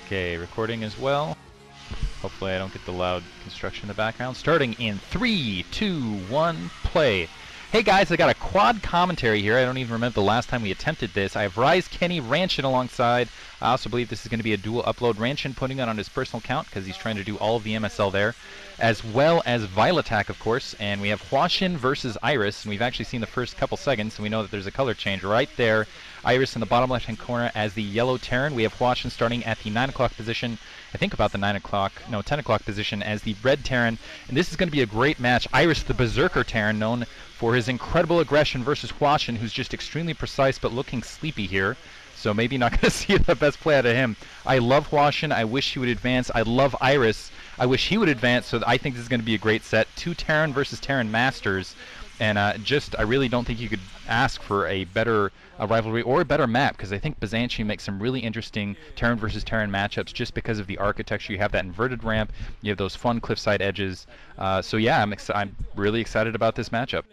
Okay, recording as well. Hopefully I don't get the loud construction in the background. Starting in 3, 2, 1, play. Hey guys, I got a quad commentary here. I don't even remember the last time we attempted this. I have Rise, Kenny, Ranshin alongside. I also believe this is going to be a dual upload. Ranshin putting it on his personal account because he's trying to do all of the MSL there, as well as Violatak, of course. And we have Hwasin versus Iris, and we've actually seen the first couple seconds, and we know that there's a color change right there. Iris in the bottom left-hand corner as the yellow Terran. We have Hwasin starting at the 9 o'clock position. I think about the 10 o'clock position as the red Terran. And this is going to be a great match. Iris, the Berserker Terran, known for his incredible aggression versus Hwasin, who's just extremely precise but looking sleepy here. So maybe not going to see the best play out of him. I love Hwasin. I wish he would advance. I love Iris. I wish he would advance, so I think this is going to be a great set. 2 Terran versus Terran Masters. And I really don't think you could ask for a better rivalry or a better map, because I think Byzantium makes some really interesting Terran versus Terran matchups just because of the architecture. You have that inverted ramp, you have those fun cliffside edges. So yeah, I'm really excited about this matchup.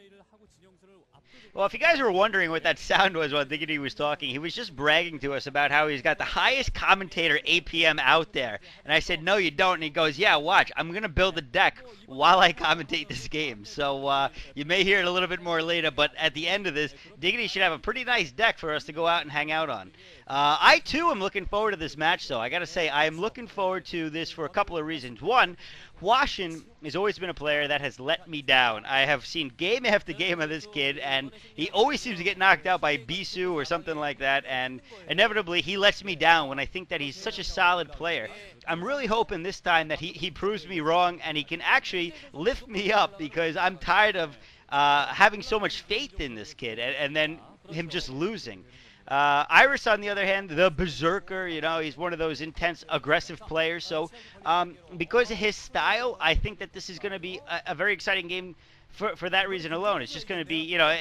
Well, if you guys were wondering what that sound was while Diggity was talking, he was just bragging to us about how he's got the highest commentator APM out there. And I said, no, you don't. And he goes, yeah, watch. I'm going to build a deck while I commentate this game. So you may hear it a little bit more later, but at the end of this, Diggity should have a pretty nice deck for us to go out and hang out on. I, too, am looking forward to this match, though. I got to say, I am looking forward to this for a couple of reasons. One, Hwasin has always been a player that has let me down. I have seen game after game of this kid, and he always seems to get knocked out by Bisu or something like that, and inevitably he lets me down when I think that he's such a solid player. I'm really hoping this time that he proves me wrong and he can actually lift me up, because I'm tired of having so much faith in this kid and then him just losing. Iris, on the other hand, the Berserker, you know, he's one of those intense, aggressive players. So because of his style, I think that this is going to be a very exciting game for that reason alone. It's just going to be, you know,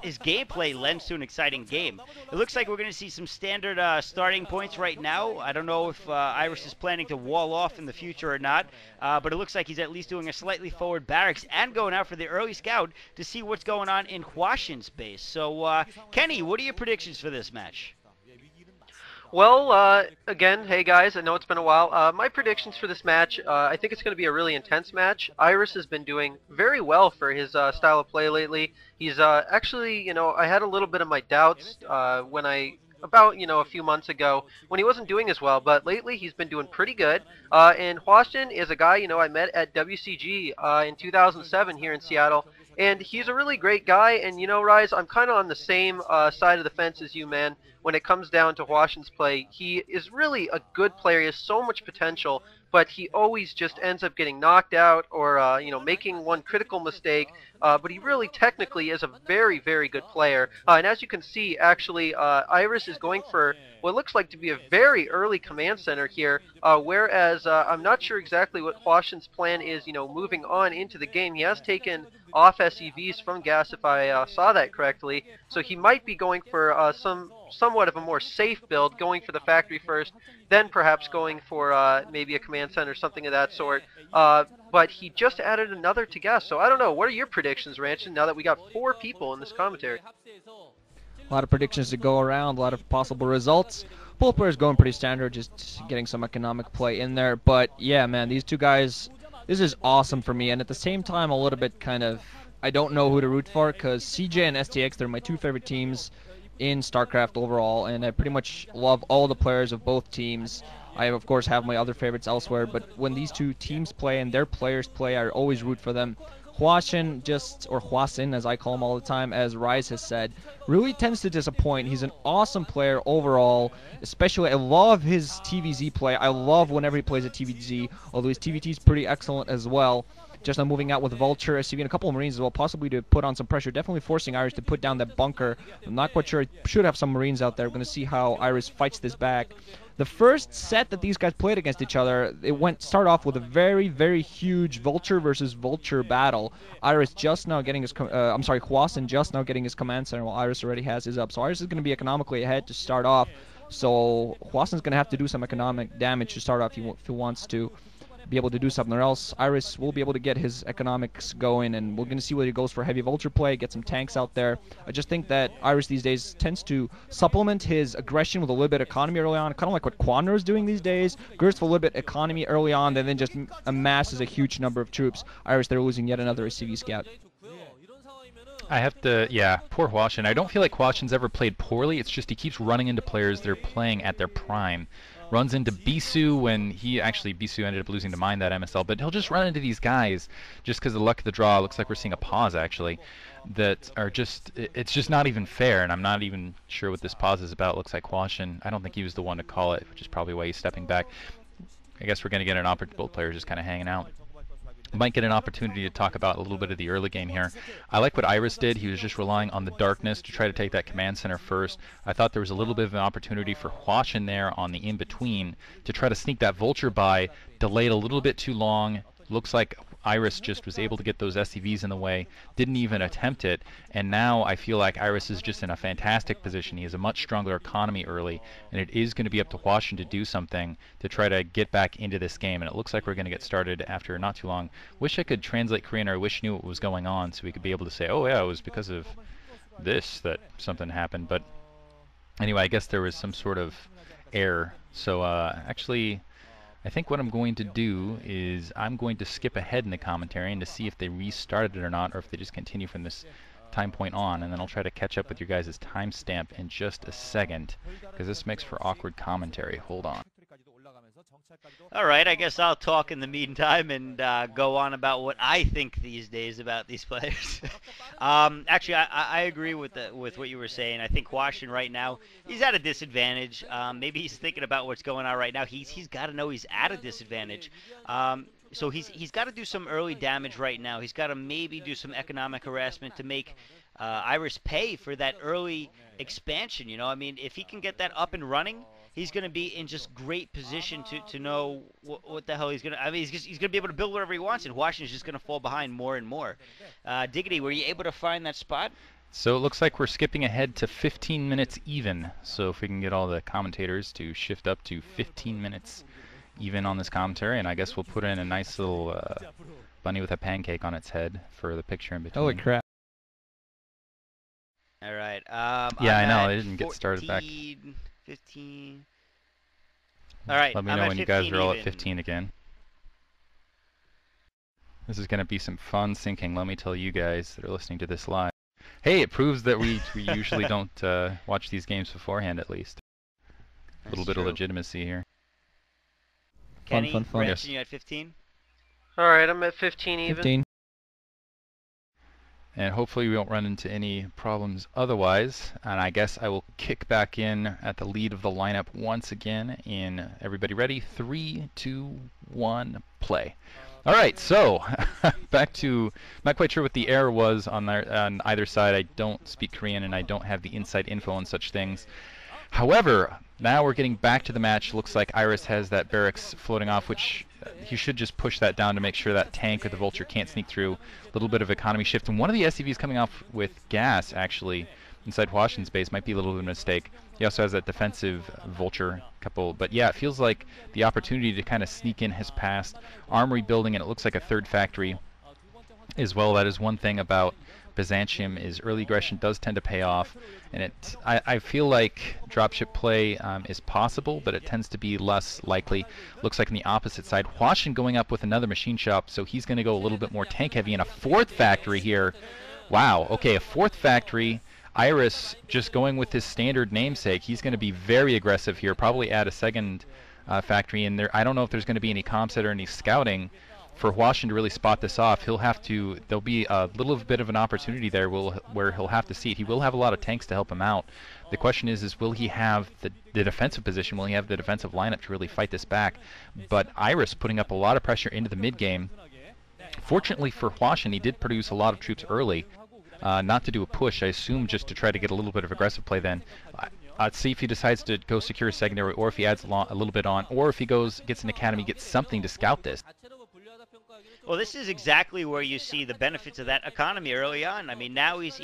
his gameplay lends to an exciting game. It looks like we're going to see some standard starting points right now. I don't know if Iris is planning to wall off in the future or not, but it looks like he's at least doing a slightly forward barracks and going out for the early scout to see what's going on in Hwasin's base. So, Kenny, what are your predictions for this match? Well, again, hey guys, I know it's been a while. My predictions for this match, I think it's going to be a really intense match. Iris has been doing very well for his style of play lately. He's actually, you know, I had a little bit of my doubts about, you know, a few months ago when he wasn't doing as well, but lately he's been doing pretty good. And Hwasin is a guy, you know, I met at WCG in 2007 here in Seattle. And he's a really great guy, and you know, Rise, I'm kind of on the same side of the fence as you, man. When it comes down to Hwasin's play, he is really a good player. He has so much potential, but he always just ends up getting knocked out or, you know, making one critical mistake. But he really technically is a very, very good player. And as you can see, actually, Iris is going for what looks like to be a very early command center here, whereas I'm not sure exactly what Hwasin's plan is, you know, moving on into the game. He has taken off SEVs from gas, if I saw that correctly, so he might be going for somewhat of a more safe build, going for the factory first, then perhaps going for maybe a command center, something of that sort. But he just added another to gas, so I don't know. What are your predictions, Ranshin, now that we got 4 people in this commentary? A lot of predictions to go around, a lot of possible results. Both players going pretty standard, just getting some economic play in there. But yeah, man, these two guys, this is awesome for me. And at the same time, a little bit kind of, I don't know who to root for, because CJ and STX, they're my 2 favorite teams in StarCraft overall. And I pretty much love all the players of both teams. I, of course, have my other favorites elsewhere. But when these two teams play and their players play, I always root for them. Hwasin, or Hwasin as I call him all the time, as Rise has said, really tends to disappoint. He's an awesome player overall, especially I love his TVZ play. I love whenever he plays a TVZ, although his TVT is pretty excellent as well. Just now moving out with Vulture, SCV, and a couple of Marines as well, possibly to put on some pressure, definitely forcing Iris to put down that bunker. I'm not quite sure. I should have some Marines out there. We're going to see how Iris fights this back. The first set that these guys played against each other, it start off with a very, very huge Vulture versus Vulture battle. Iris just now getting his, Hwasin just now getting his command center while Iris already has his up. So Iris is going to be economically ahead to start off. So Hwasin's going to have to do some economic damage to start off if he wants to. be able to do something else. Iris will be able to get his economics going, and we're going to see whether he goes for heavy vulture play, get some tanks out there. I just think that Iris these days tends to supplement his aggression with a little bit of economy early on, kind of like what QUADCORE is doing these days. Gertz with a little bit economy early on, and then just amasses a huge number of troops. Iris, they're losing yet another CV scout. I have to, yeah, poor Hwasin. I don't feel like Hwasin's ever played poorly. It's just he keeps running into players that are playing at their prime. Runs into Bisu when Bisu ended up losing to mine that MSL, but he'll just run into these guys just because of the luck of the draw. It looks like we're seeing a pause, actually, that are just, it's just not even fair, and I'm not even sure what this pause is about. It looks like Hwasin, I don't think he was the one to call it, which is probably why he's stepping back. I guess we're going to get an opportunity, both players just kind of hanging out. Might get an opportunity to talk about a little bit of the early game here. I like what Iris did. He was just relying on the darkness to try to take that command center first. I thought there was a little bit of an opportunity for Hwasin there on the in-between to try to sneak that vulture by, delayed a little bit too long. Looks like Iris just was able to get those SCVs in the way, didn't even attempt it, and now I feel like Iris is just in a fantastic position. He has a much stronger economy early, and it is going to be up to Hwasin to do something to try to get back into this game, and it looks like we're going to get started after not too long. Wish I could translate Korean, or I wish I knew what was going on so we could be able to say, oh yeah, it was because of this that something happened, but anyway, I guess there was some sort of error. So actually, I think what I'm going to do is I'm going to skip ahead in the commentary and to see if they restarted it or not, or if they just continue from this time point on, and then I'll try to catch up with your guys' timestamp in just a second, because this makes for awkward commentary. Hold on. All right, I guess I'll talk in the meantime and go on about what I think these days about these players. Actually, I agree with what you were saying. I think Hwasin right now, he's at a disadvantage. Maybe he's thinking about what's going on right now. He's got to know he's at a disadvantage. So he's got to do some early damage right now. He's got to maybe do some economic harassment to make Iris pay for that early expansion. You know, I mean, if he can get that up and running, he's going to be in just great position to know what the hell he's going to... I mean, he's going to be able to build whatever he wants, and Hwasin's just going to fall behind more and more. Diggity, were you able to find that spot? So it looks like we're skipping ahead to 15 minutes even. So if we can get all the commentators to shift up to 15 minutes even on this commentary, and I guess we'll put in a nice little bunny with a pancake on its head for the picture in between. Holy crap. All right. Yeah, I know. They didn't get started back. 15. All right. Let me know when you guys are all at 15 again. This is going to be some fun syncing, let me tell you guys that are listening to this live. Hey, it proves that we usually don't watch these games beforehand, at least. A little bit of legitimacy here. Kenny, fun. Ranshin, you at 15? All right, I'm at 15 even. 15. And hopefully we won't run into any problems otherwise. And I guess I will kick back in at the lead of the lineup once again in everybody ready? 3, 2, 1, play. All right, so back to, not quite sure what the error was on either side. I don't speak Korean and I don't have the inside info on such things. However, now we're getting back to the match. Looks like Iris has that barracks floating off, which he should just push that down to make sure that tank or the vulture can't sneak through. A little bit of economy shift, and one of the SCVs coming off with gas actually inside Hwasin's base might be a little bit of a mistake. He also has that defensive vulture couple, but yeah, it feels like the opportunity to kind of sneak in has passed. Armory building, and it looks like a third factory as well. That is one thing about Byzantium, is early aggression does tend to pay off, and I feel like dropship play is possible, but it tends to be less likely. Looks like on the opposite side, Hwasin going up with another machine shop, so he's going to go a little bit more tank heavy, and a fourth factory here. Wow, okay, a fourth factory. Iris just going with his standard namesake. He's going to be very aggressive here, probably add a second factory in there. I don't know if there's going to be any comset or any scouting for Hwasin to really spot this off. He'll have to, there'll be a little bit of an opportunity there where he'll have to see it. He will have a lot of tanks to help him out. The question is will he have the defensive position? Will he have the defensive lineup to really fight this back? But Iris putting up a lot of pressure into the mid game. Fortunately for Hwasin, he did produce a lot of troops early. Not to do a push, I assume just to try to get a little bit of aggressive play then. Let's see if he decides to go secure a secondary, or if he adds a little bit on, or if he gets an academy, gets something to scout this. Well, this is exactly where you see the benefits of that economy early on. I mean, now he's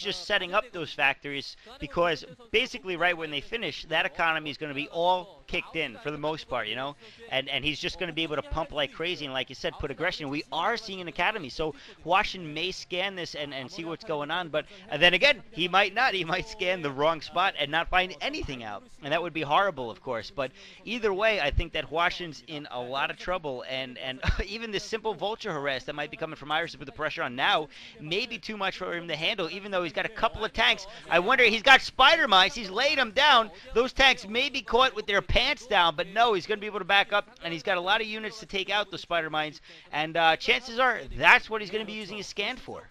just setting up those factories because basically right when they finish, that economy is going to be all kicked in for the most part, you know, and he's just going to be able to pump like crazy and, like you said, put aggression. We are seeing an academy, so Hwasin may scan this and see what's going on, but then again, he might not. He might scan the wrong spot and not find anything out, and that would be horrible, of course. But either way, I think that Hwasin's in a lot of trouble, and even this simple vulture harass that might be coming from Iris with the pressure on now may be too much for him to handle, even though he's got a couple of tanks. I wonder, he's got spider mines, he's laid them down. Those tanks may be caught with their pants down, but no, he's going to be able to back up, and he's got a lot of units to take out those spider mines, and chances are that's what he's going to be using his scan for.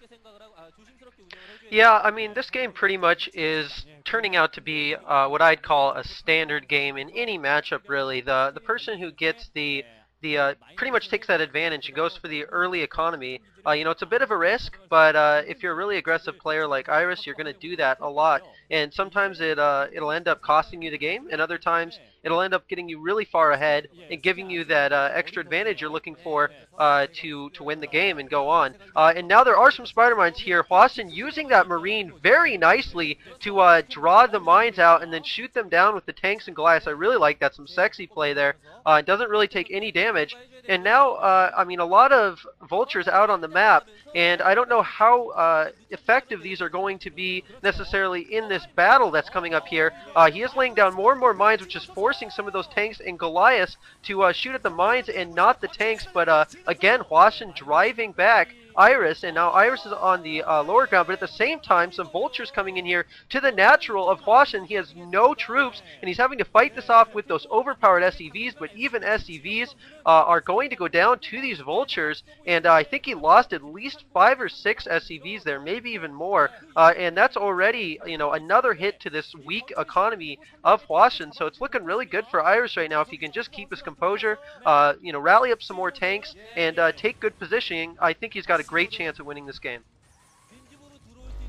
Yeah, I mean, this game pretty much is turning out to be what I'd call a standard game in any matchup, really. The person who gets the pretty much takes that advantage and goes for the early economy. You know, it's a bit of a risk, but if you're a really aggressive player like Iris, you're going to do that a lot. And sometimes it'll end up costing you the game, and other times it'll end up getting you really far ahead and giving you that extra advantage you're looking for to win the game and go on. And now there are some spider mines here. Hwasin using that marine very nicely to draw the mines out and then shoot them down with the tanks and Goliaths. I really like that. Some sexy play there. It doesn't really take any damage. And now, I mean, a lot of vultures out on the map, and I don't know how effective these are going to be necessarily in this battle that's coming up here. He is laying down more and more mines, which is forcing some of those tanks and Goliaths to shoot at the mines and not the tanks. But again, Hwasin driving back Iris, and now Iris is on the lower ground, but at the same time, some vultures coming in here to the natural of Hwasin. He has no troops, and he's having to fight this off with those overpowered SCVs, but even SCVs are going to go down to these vultures, and I think he lost at least 5 or 6 SCVs there, maybe even more, and that's already, you know, another hit to this weak economy of Hwasin. So it's looking really good for Iris right now if he can just keep his composure, you know, rally up some more tanks, and take good positioning. I think he's got a great chance at winning this game.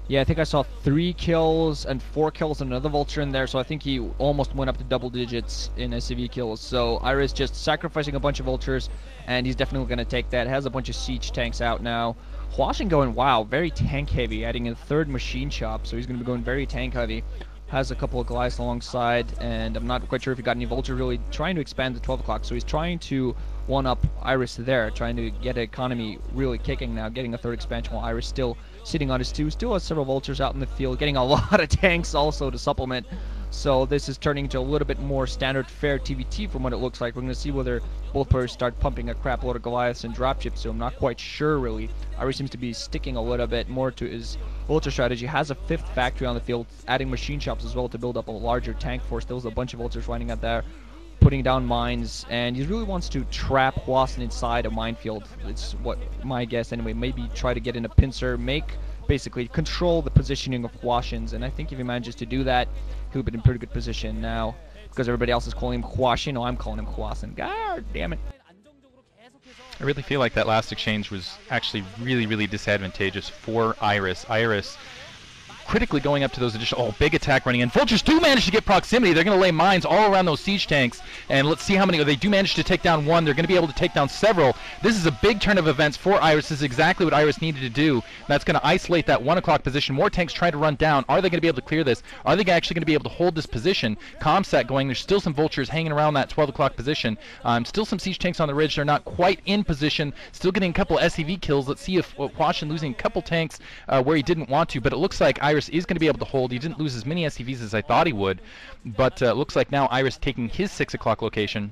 Yeah, I think I saw 3 kills and 4 kills and another vulture in there, so I think he almost went up to double digits in SCV kills. So Iris just sacrificing a bunch of vultures, and he's definitely going to take that. Has a bunch of siege tanks out now. Hwasin going, wow, very tank heavy, adding a 3rd machine shop, so he's going to be going very tank heavy. Has a couple of Goliaths alongside, and I'm not quite sure if he got any vulture, really trying to expand the 12 o'clock, so he's trying to one-up Iris there, trying to get the economy really kicking now, getting a 3rd expansion while Iris still sitting on his 2, still has several vultures out in the field, getting a lot of tanks also to supplement. So this is turning into a little bit more standard fair TVT from what it looks like. We're going to see whether both players start pumping a crap load of Goliaths and dropships, so I'm not quite sure really. Iris seems to be sticking a little bit more to his vulture strategy. Has a 5th factory on the field, adding machine shops as well to build up a larger tank force. There's a bunch of vultures running out there, putting down mines, and he really wants to trap Hwasin inside a minefield. It's what my guess anyway. Maybe try to get in a pincer, basically control the positioning of Hwasin's, and I think if he manages to do that, he'll be in pretty good position now, because everybody else is calling him Hwasin. Oh, I'm calling him Hwasin. God damn it. I really feel like that last exchange was actually really, really disadvantageous for Iris. Iris critically going up to those additional, big attack running in. Vultures do manage to get proximity. They're going to lay mines all around those siege tanks, and let's see how many. They do manage to take down 1. They're going to be able to take down several. This is a big turn of events for Iris. This is exactly what Iris needed to do. That's going to isolate that 1 o'clock position. More tanks trying to run down. Are they going to be able to clear this? Are they actually going to be able to hold this position? Comsat going. There's still some vultures hanging around that 12 o'clock position. Still some siege tanks on the ridge. They're not quite in position. Still getting a couple SCV kills. Let's see if Hwasin losing a couple tanks where he didn't want to, but it looks like Iris is going to be able to hold. He didn't lose as many SCVs as I thought he would, but looks like now Iris taking his 6 o'clock location.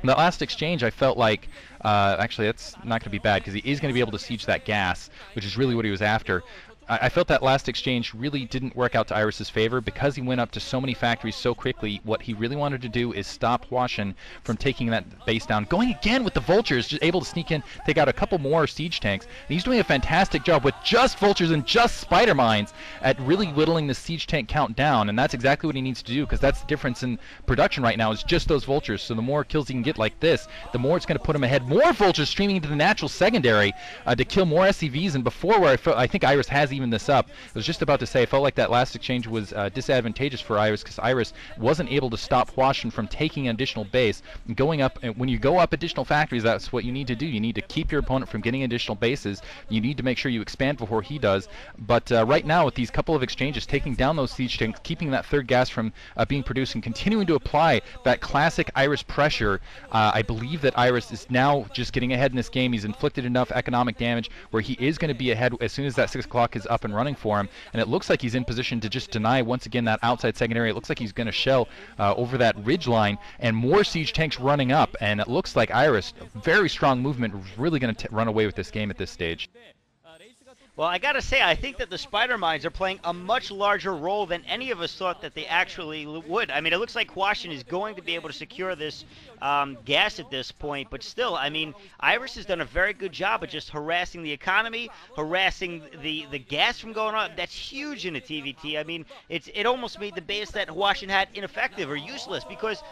The last exchange, I felt like, actually that's not going to be bad because he is going to be able to siege that gas, which is really what he was after. I felt that last exchange really didn't work out to Iris's favor because he went up to so many factories so quickly. What he really wanted to do is stop Hwasin from taking that base down. Going again with the vultures, just able to sneak in, take out a couple more siege tanks. And he's doing a fantastic job with just vultures and just spider mines at really whittling the siege tank count down. And that's exactly what he needs to do, because that's the difference in production right now is just those vultures. So the more kills he can get like this, the more it's going to put him ahead. More vultures streaming into the natural secondary to kill more SCVs. And before where I think Iris has even this up. I was just about to say, I felt like that last exchange was disadvantageous for Iris, because Iris wasn't able to stop Hwasin from taking an additional base. And going up, and when you go up additional factories, that's what you need to do. You need to keep your opponent from getting additional bases. You need to make sure you expand before he does. But right now, with these couple of exchanges, taking down those siege tanks, keeping that third gas from being produced, and continuing to apply that classic Iris pressure, I believe that Iris is now just getting ahead in this game. He's inflicted enough economic damage where he is going to be ahead as soon as that 6 o'clock is up and running for him. And it looks like he's in position to just deny once again that outside secondary. It looks like he's going to shell over that ridge line, and more siege tanks running up. And it looks like Iris, very strong movement, really going to run away with this game at this stage. Well, I gotta say, I think that the spider mines are playing a much larger role than any of us thought that they actually would. I mean, it looks like Hwasin is going to be able to secure this gas at this point, but still, I mean, Iris has done a very good job of just harassing the economy, harassing the gas from going on. That's huge in a TVT. I mean, it almost made the base that Hwasin had ineffective or useless, because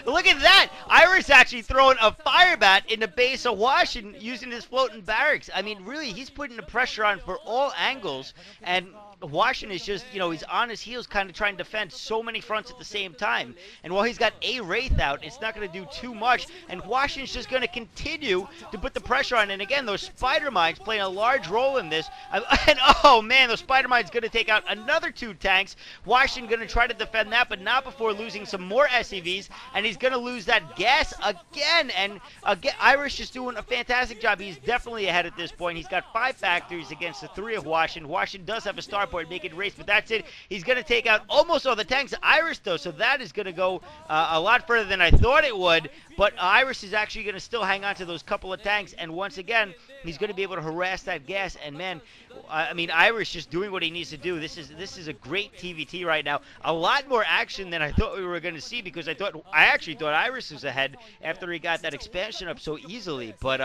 look at that! Iris actually throwing a fire bat in the base of Hwasin using his floating barracks. I mean, really, he's putting the pressure on for all angles, and Hwasin is just, you know, he's on his heels kind of trying to defend so many fronts at the same time. And while he's got a Wraith out, it's not going to do too much, and Hwasin's just going to continue to put the pressure on. And again, those spider mines playing a large role in this. And oh man, those spider mines going to take out another 2 tanks. Hwasin going to try to defend that, but not before losing some more SCVs, and he's going to lose that gas again. And again, Irish is doing a fantastic job. He's definitely ahead at this point. He's got 5 factories against the 3 of Hwasin. Hwasin does have a starboard making race, but that's it. He's going to take out almost all the tanks. Iris, though, so that is going to go a lot further than I thought it would. But Iris is actually going to still hang on to those couple of tanks, and once again, he's going to be able to harass that gas. And man, I mean, Iris just doing what he needs to do. This is a great TVT right now. A lot more action than I thought we were going to see, because I actually thought Iris was ahead after he got that expansion up so easily. But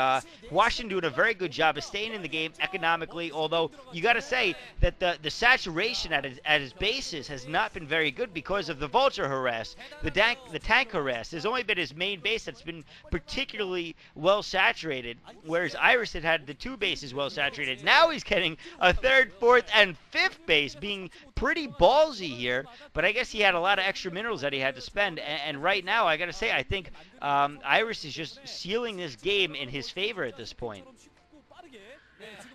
Hwasin doing a very good job of staying in the game economically. Although you got to say that the saturation at his bases has not been very good because of the Vulture harass, the tank harass. There's only been his main base that's been particularly well saturated, whereas Iris had the 2 bases well saturated. Now he's getting a 3rd, 4th, and 5th base, being pretty ballsy here. But I guess he had a lot of extra minerals that he had to spend, and right now I gotta say, I think Iris is just sealing this game in his favor at this point.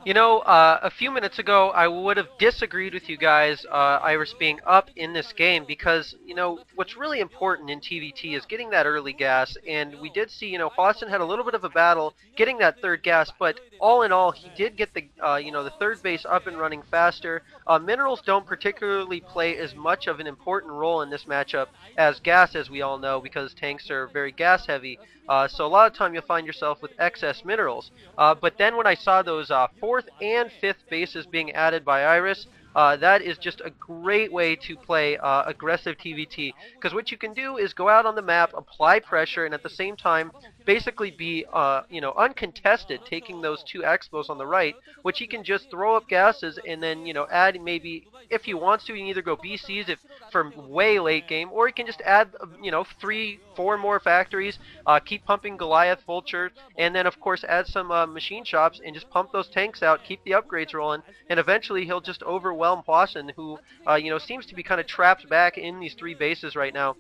You know, a few minutes ago, I would have disagreed with you guys, Iris being up in this game, because, you know, what's really important in TVT is getting that early gas, and we did see, you know, Hwasin had a little bit of a battle getting that 3rd gas, but all in all, he did get the, you know, the 3rd base up and running faster. Minerals don't particularly play as much of an important role in this matchup as gas, as we all know, because tanks are very gas heavy. So a lot of time you'll find yourself with excess minerals. But then when I saw those 4th and 5th bases being added by Iris, that is just a great way to play aggressive TVT, because what you can do is go out on the map, apply pressure, and at the same time basically be you know, uncontested, taking those 2 expos on the right, which he can just throw up gases and then, you know, add, maybe if he wants to, he can either go BCs for way late game, or he can just add, you know, 3, 4 more factories, keep pumping Goliath, Vulture, and then of course add some machine shops and just pump those tanks out, keep the upgrades rolling, and eventually he'll just overwhelm Hwasin, who you know, seems to be kind of trapped back in these 3 bases right now.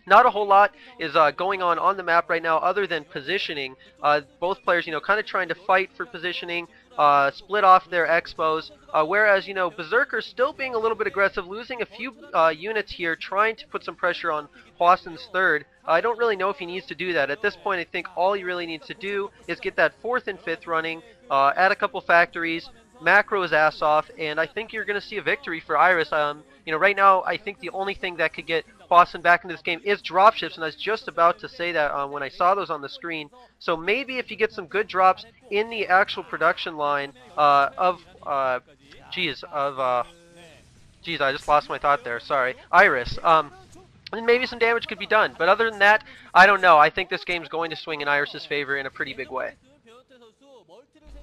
Not a whole lot is going on the map right now other than positioning. Both players, you know, kind of trying to fight for positioning, split off their expos, whereas, you know, Berserker's still being a little bit aggressive, losing a few units here, trying to put some pressure on Hwasin's 3rd. I don't really know if he needs to do that. At this point, I think all he really needs to do is get that 4th and 5th running, add a couple factories, macro his ass off, and I think you're going to see a victory for Iris. You know, right now, I think the only thing that could get Hwasin back into this game is dropships, and I was just about to say that when I saw those on the screen. So maybe if you get some good drops in the actual production line geez, I just lost my thought there. Sorry, Iris. And maybe some damage could be done. But other than that, I don't know. I think this game's going to swing in Iris's favor in a pretty big way.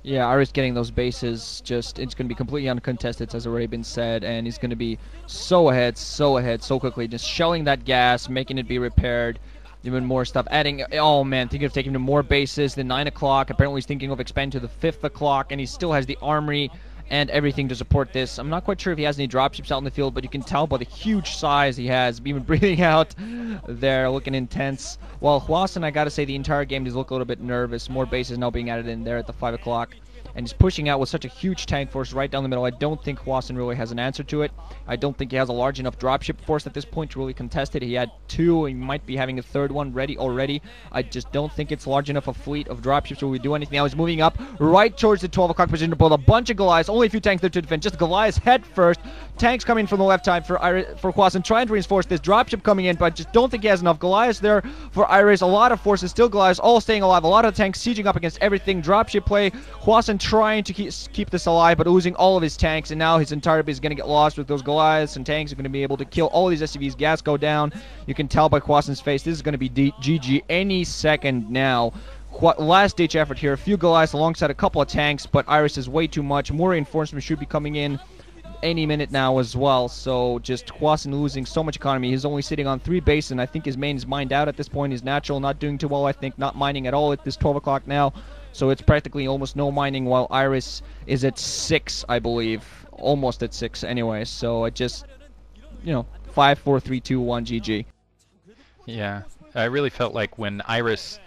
Yeah, Iris getting those bases, just, it's going to be completely uncontested, as already been said, and he's going to be so ahead, so quickly, just shelling that gas, making it be repaired, even more stuff, adding, oh man, thinking of taking him to more bases, then 9 o'clock, apparently he's thinking of expanding to the 5th o'clock, and he still has the armory and everything to support this. I'm not quite sure if he has any dropships out in the field, but you can tell by the huge size he has, even breathing out there, looking intense. While Hwasin, I gotta say, the entire game does look a little bit nervous. More bases now being added in there at the 5 o'clock. And he's pushing out with such a huge tank force right down the middle. I don't think Hwasin really has an answer to it. I don't think he has a large enough dropship force at this point to really contest it. He had 2, he might be having a 3rd one ready already. I just don't think it's large enough a fleet of dropships to really do anything. Now he's moving up right towards the 12 o'clock position to pull a bunch of Goliaths. Only a few tanks there to defend. Just Goliaths head first. Tanks coming from the left side for Hwasin, trying to reinforce this. Dropship coming in, but I just don't think he has enough Goliaths there for Iris. A lot of forces, still Goliaths, all staying alive. A lot of tanks sieging up against everything. Dropship play. Hwasin trying to keep this alive, but losing all of his tanks, and now his entire base is going to get lost with those Goliaths, and tanks are going to be able to kill all these SCVs. Gas go down. You can tell by Hwasin's face, this is going to be GG any second now. Last ditch effort here. A few Goliaths alongside a couple of tanks, but Iris is way too much. More reinforcements should be coming in any minute now as well. So just Hwasin losing so much economy. He's only sitting on 3 bases, and I think his main is mined out at this point. His natural not doing too well, I think. Not mining at all at this 12 o'clock now. So it's practically almost no mining, while Iris is at 6, I believe. Almost at 6 anyway. So it just, 5, 4, 3, 2, 1, GG. Yeah, I really felt like when Iris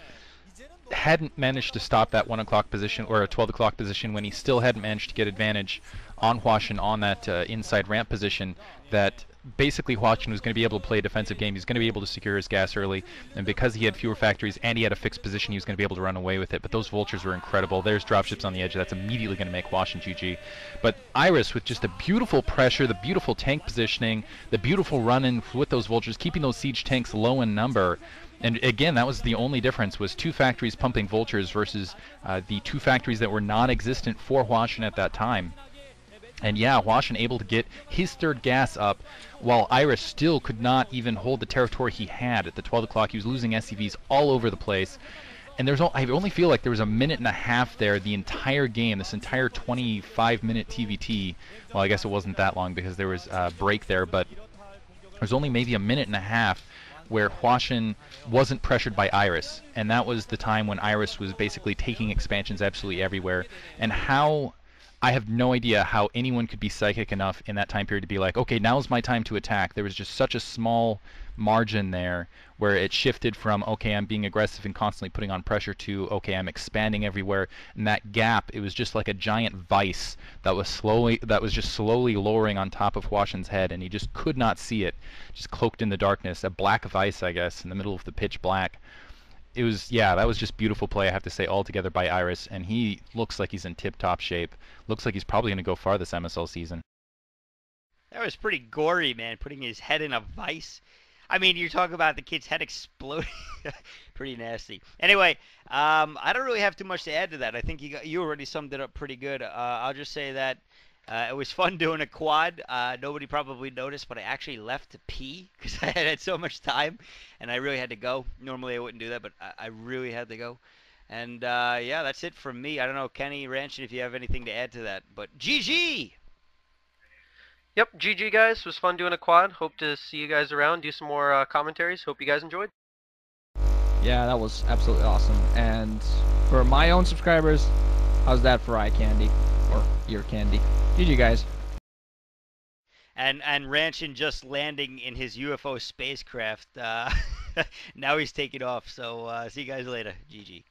hadn't managed to stop that 1 o'clock position or a 12 o'clock position, when he still hadn't managed to get advantage on Hwasin on that inside ramp position, that basically Hwasin was going to be able to play a defensive game. He's going to be able to secure his gas early, and because he had fewer factories and he had a fixed position, he was going to be able to run away with it. But those vultures were incredible. There's dropships on the edge. That's immediately going to make Hwasin GG. But Iris, with just the beautiful pressure, the beautiful tank positioning, the beautiful run-in with those vultures, keeping those siege tanks low in number. And again, that was the only difference, was 2 factories pumping vultures versus the 2 factories that were non-existent for Hwasin at that time. And yeah, Hwasin able to get his 3rd gas up, while Iris still could not even hold the territory he had at the 12 o'clock. He was losing SCVs all over the place. And I only feel like there was a minute and a half there the entire game, this entire 25-minute TVT. Well, I guess it wasn't that long because there was a break there, but there was only maybe a minute and a half where Hwasin wasn't pressured by Iris. And that was the time when Iris was basically taking expansions absolutely everywhere. And I have no idea how anyone could be psychic enough in that time period to be like, okay, now's my time to attack. There was just such a small margin there where it shifted from, okay, I'm being aggressive and constantly putting on pressure, to, okay, I'm expanding everywhere. And that gap, it was just like a giant vice that was just slowly lowering on top of Hwasin's head, and he just could not see it, just cloaked in the darkness, a black vice, I guess, in the middle of the pitch black. It was, yeah, that was just beautiful play, I have to say, altogether by Iris, and he looks like he's in tip-top shape. Looks like he's probably going to go far this MSL season. That was pretty gory, man, putting his head in a vice. I mean, you're talking about the kid's head exploding. Pretty nasty. Anyway, I don't really have too much to add to that. I think you already summed it up pretty good. I'll just say that it was fun doing a quad. Nobody probably noticed, but I actually left to pee because I had so much time, and I really had to go. Normally I wouldn't do that, but I really had to go. And yeah, that's it from me. I don't know, Kenny, Ranshin, if you have anything to add to that, but GG! Yep, GG guys. It was fun doing a quad. Hope to see you guys around, do some more commentaries. Hope you guys enjoyed. Yeah, that was absolutely awesome. And for my own subscribers, how's that for eye candy? Or ear candy? GG guys. And Ranshin just landing in his UFO spacecraft. Now he's taking off. So see you guys later. GG.